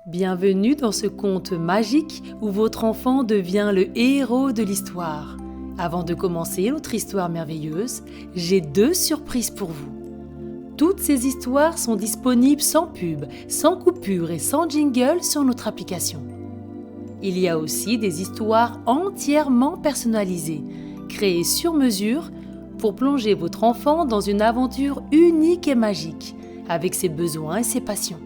Bienvenue dans ce conte magique où votre enfant devient le héros de l'histoire. Avant de commencer notre histoire merveilleuse, j'ai 2 surprises pour vous. Toutes ces histoires sont disponibles sans pub, sans coupure et sans jingle sur notre application. Il y a aussi des histoires entièrement personnalisées, créées sur mesure pour plonger votre enfant dans une aventure unique et magique, avec ses besoins et ses passions.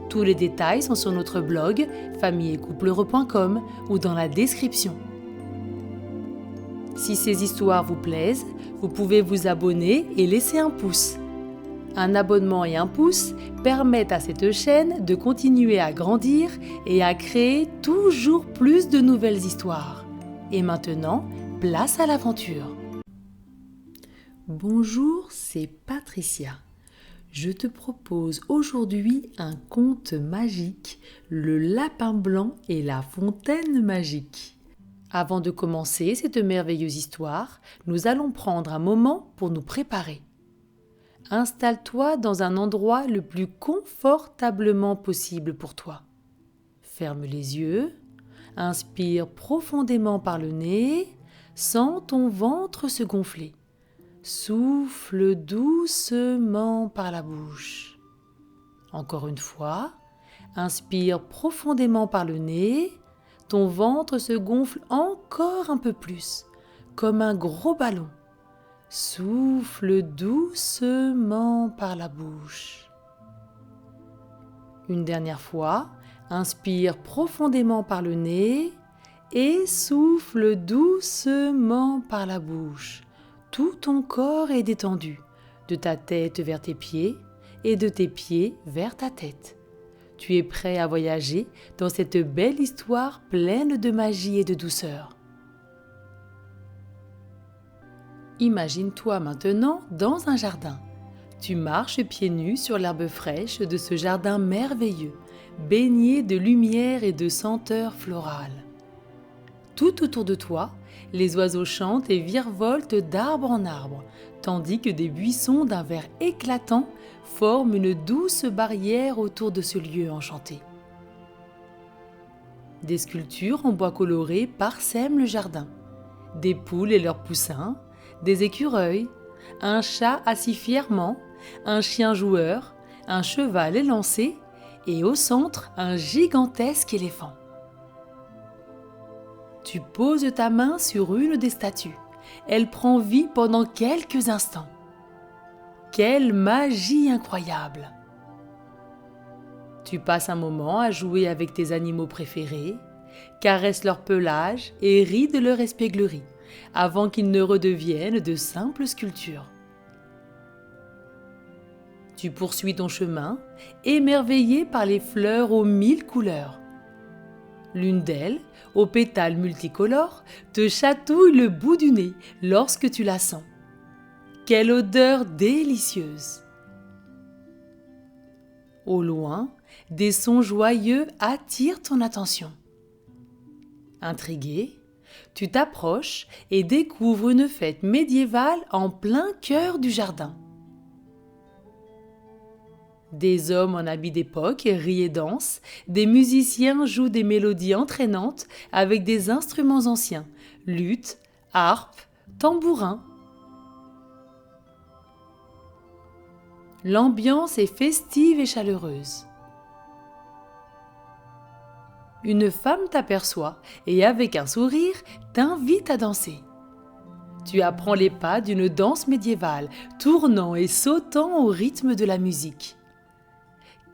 Tous les détails sont sur notre blog familleetcoupleheureux.com ou dans la description. Si ces histoires vous plaisent, vous pouvez vous abonner et laisser un pouce. Un abonnement et un pouce permettent à cette chaîne de continuer à grandir et à créer toujours plus de nouvelles histoires. Et maintenant, place à l'aventure. Bonjour, c'est Patricia. Je te propose aujourd'hui un conte magique, le lapin blanc et la fontaine magique. Avant de commencer cette merveilleuse histoire, nous allons prendre un moment pour nous préparer. Installe-toi dans un endroit le plus confortablement possible pour toi. Ferme les yeux, inspire profondément par le nez, sens ton ventre se gonfler. Souffle doucement par la bouche. Encore une fois, inspire profondément par le nez, ton ventre se gonfle encore un peu plus, comme un gros ballon. Souffle doucement par la bouche. Une dernière fois, inspire profondément par le nez et souffle doucement par la bouche. Tout ton corps est détendu, de ta tête vers tes pieds et de tes pieds vers ta tête. Tu es prêt à voyager dans cette belle histoire pleine de magie et de douceur. Imagine-toi maintenant dans un jardin. Tu marches pieds nus sur l'herbe fraîche de ce jardin merveilleux, baigné de lumière et de senteurs florales. Tout autour de toi, les oiseaux chantent et virevoltent d'arbre en arbre, tandis que des buissons d'un vert éclatant forment une douce barrière autour de ce lieu enchanté. Des sculptures en bois coloré parsèment le jardin. Des poules et leurs poussins, des écureuils, un chat assis fièrement, un chien joueur, un cheval élancé et au centre un gigantesque éléphant. Tu poses ta main sur une des statues. Elle prend vie pendant quelques instants. Quelle magie incroyable! Tu passes un moment à jouer avec tes animaux préférés, caresses leur pelage et ris de leur espièglerie, avant qu'ils ne redeviennent de simples sculptures. Tu poursuis ton chemin, émerveillé par les fleurs aux 1000 couleurs. L'une d'elles, aux pétales multicolores, te chatouille le bout du nez lorsque tu la sens. Quelle odeur délicieuse! Au loin, des sons joyeux attirent ton attention. Intrigué, tu t'approches et découvres une fête médiévale en plein cœur du jardin. Des hommes en habits d'époque rient et dansent, des musiciens jouent des mélodies entraînantes avec des instruments anciens, luth, harpe, tambourin. L'ambiance est festive et chaleureuse. Une femme t'aperçoit et avec un sourire t'invite à danser. Tu apprends les pas d'une danse médiévale, tournant et sautant au rythme de la musique.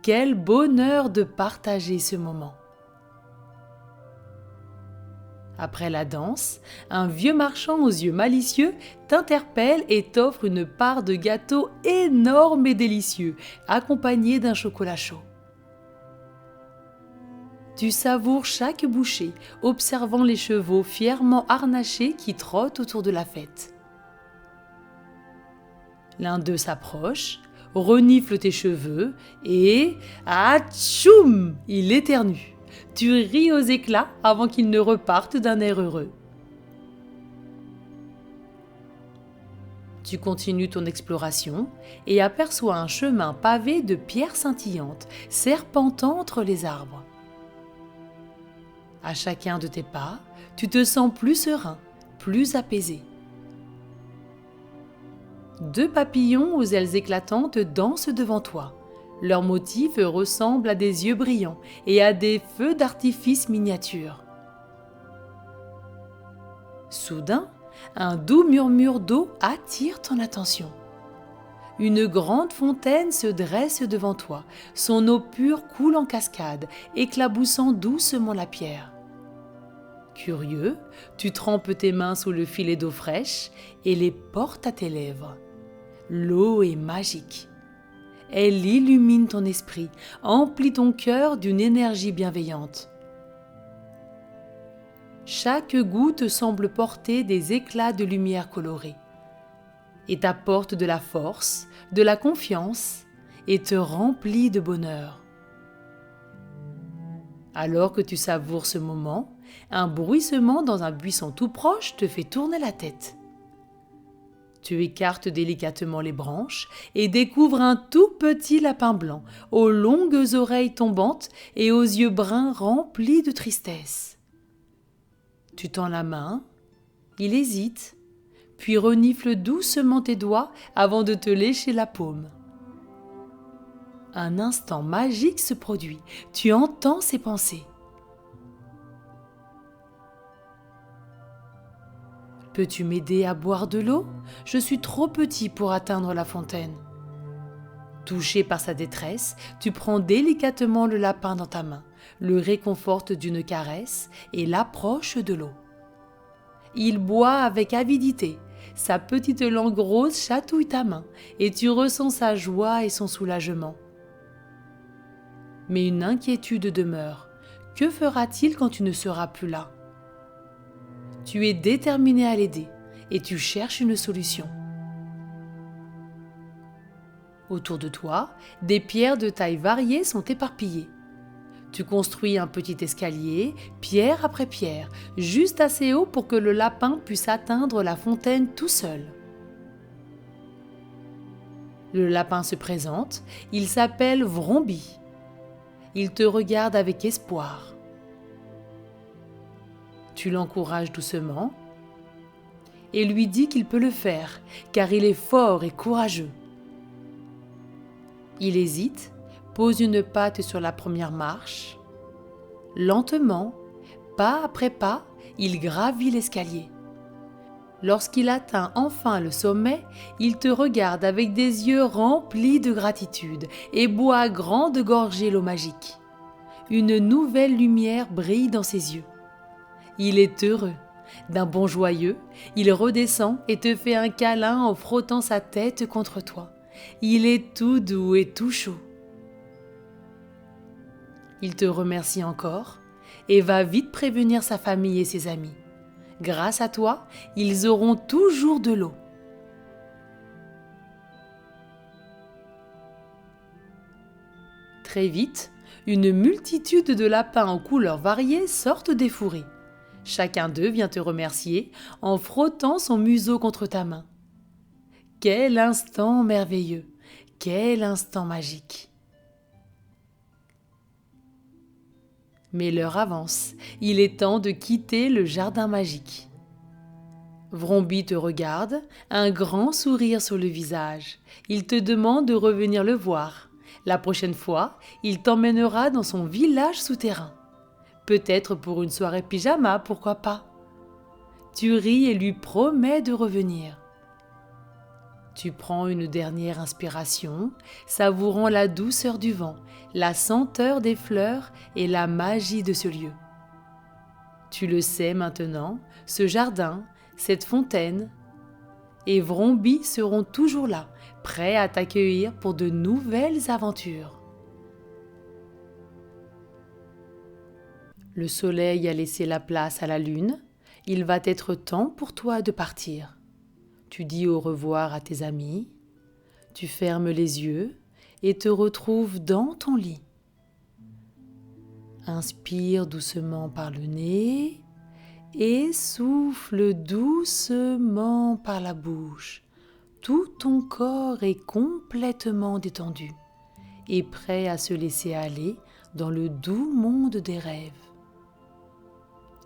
Quel bonheur de partager ce moment! Après la danse, un vieux marchand aux yeux malicieux t'interpelle et t'offre une part de gâteau énorme et délicieux, accompagné d'un chocolat chaud. Tu savoures chaque bouchée, observant les chevaux fièrement harnachés qui trottent autour de la fête. L'un d'eux s'approche, renifle tes cheveux et atchoum, il éternue. Tu ris aux éclats avant qu'il ne reparte d'un air heureux. Tu continues ton exploration et aperçois un chemin pavé de pierres scintillantes, serpentant entre les arbres. À chacun de tes pas, tu te sens plus serein, plus apaisé. 2 papillons aux ailes éclatantes dansent devant toi. Leur motif ressemble à des yeux brillants et à des feux d'artifice miniatures. Soudain, un doux murmure d'eau attire ton attention. Une grande fontaine se dresse devant toi. Son eau pure coule en cascade, éclaboussant doucement la pierre. Curieux, tu trempes tes mains sous le filet d'eau fraîche et les portes à tes lèvres. L'eau est magique. Elle illumine ton esprit, emplit ton cœur d'une énergie bienveillante. Chaque goutte semble porter des éclats de lumière colorée et t'apporte de la force, de la confiance et te remplit de bonheur. Alors que tu savoures ce moment, un bruissement dans un buisson tout proche te fait tourner la tête. Tu écartes délicatement les branches et découvres un tout petit lapin blanc, aux longues oreilles tombantes et aux yeux bruns remplis de tristesse. Tu tends la main, il hésite, puis renifle doucement tes doigts avant de te lécher la paume. Un instant magique se produit, tu entends ses pensées. Peux-tu m'aider à boire de l'eau ? Je suis trop petit pour atteindre la fontaine. Touché par sa détresse, tu prends délicatement le lapin dans ta main, le réconfortes d'une caresse et l'approches de l'eau. Il boit avec avidité, sa petite langue rose chatouille ta main et tu ressens sa joie et son soulagement. Mais une inquiétude demeure. Que fera-t-il quand tu ne seras plus là ? Tu es déterminé à l'aider et tu cherches une solution. Autour de toi, des pierres de taille variée sont éparpillées. Tu construis un petit escalier, pierre après pierre, juste assez haut pour que le lapin puisse atteindre la fontaine tout seul. Le lapin se présente, il s'appelle Vromby. Il te regarde avec espoir. Tu l'encourages doucement et lui dis qu'il peut le faire, car il est fort et courageux. Il hésite, pose une patte sur la première marche. Lentement, pas après pas, il gravit l'escalier. Lorsqu'il atteint enfin le sommet, il te regarde avec des yeux remplis de gratitude et boit à grandes gorgées l'eau magique. Une nouvelle lumière brille dans ses yeux. Il est heureux. D'un bond joyeux, il redescend et te fait un câlin en frottant sa tête contre toi. Il est tout doux et tout chaud. Il te remercie encore et va vite prévenir sa famille et ses amis. Grâce à toi, ils auront toujours de l'eau. Très vite, une multitude de lapins aux couleurs variées sortent des fourrés. Chacun d'eux vient te remercier en frottant son museau contre ta main. Quel instant merveilleux! Quel instant magique! Mais l'heure avance, il est temps de quitter le jardin magique. Vromby te regarde, un grand sourire sur le visage. Il te demande de revenir le voir. La prochaine fois, il t'emmènera dans son village souterrain. Peut-être pour une soirée pyjama, pourquoi pas? Tu ris et lui promets de revenir. Tu prends une dernière inspiration, savourant la douceur du vent, la senteur des fleurs et la magie de ce lieu. Tu le sais maintenant, ce jardin, cette fontaine et Vromby seront toujours là, prêts à t'accueillir pour de nouvelles aventures. Le soleil a laissé la place à la lune, il va être temps pour toi de partir. Tu dis au revoir à tes amis, tu fermes les yeux et te retrouves dans ton lit. Inspire doucement par le nez et souffle doucement par la bouche, Tout ton corps est complètement détendu et prêt à se laisser aller dans le doux monde des rêves.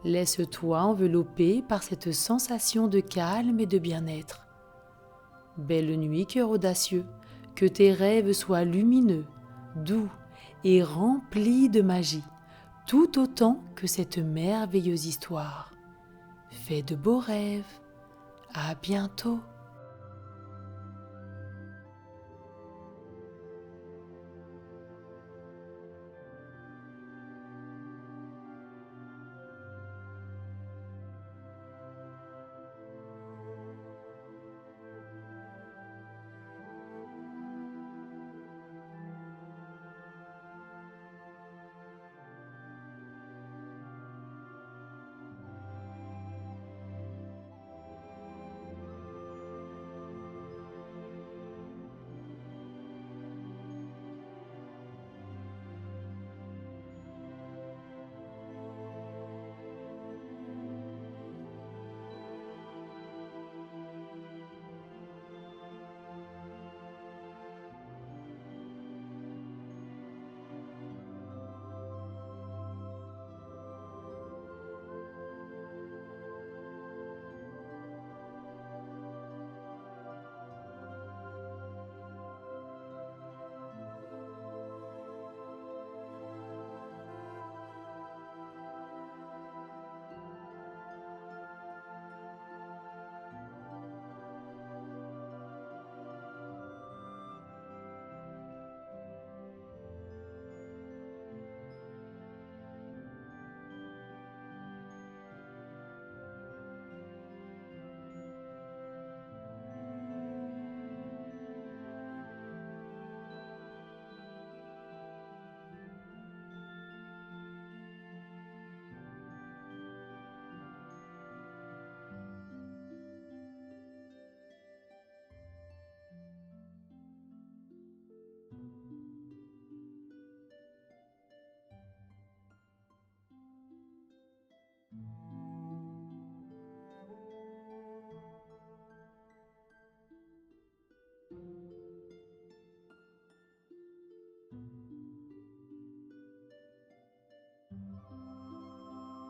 Laisse-toi envelopper par cette sensation de calme et de bien-être. Belle nuit, cœur audacieux, que tes rêves soient lumineux, doux et remplis de magie, tout autant que cette merveilleuse histoire. Fais de beaux rêves. À bientôt.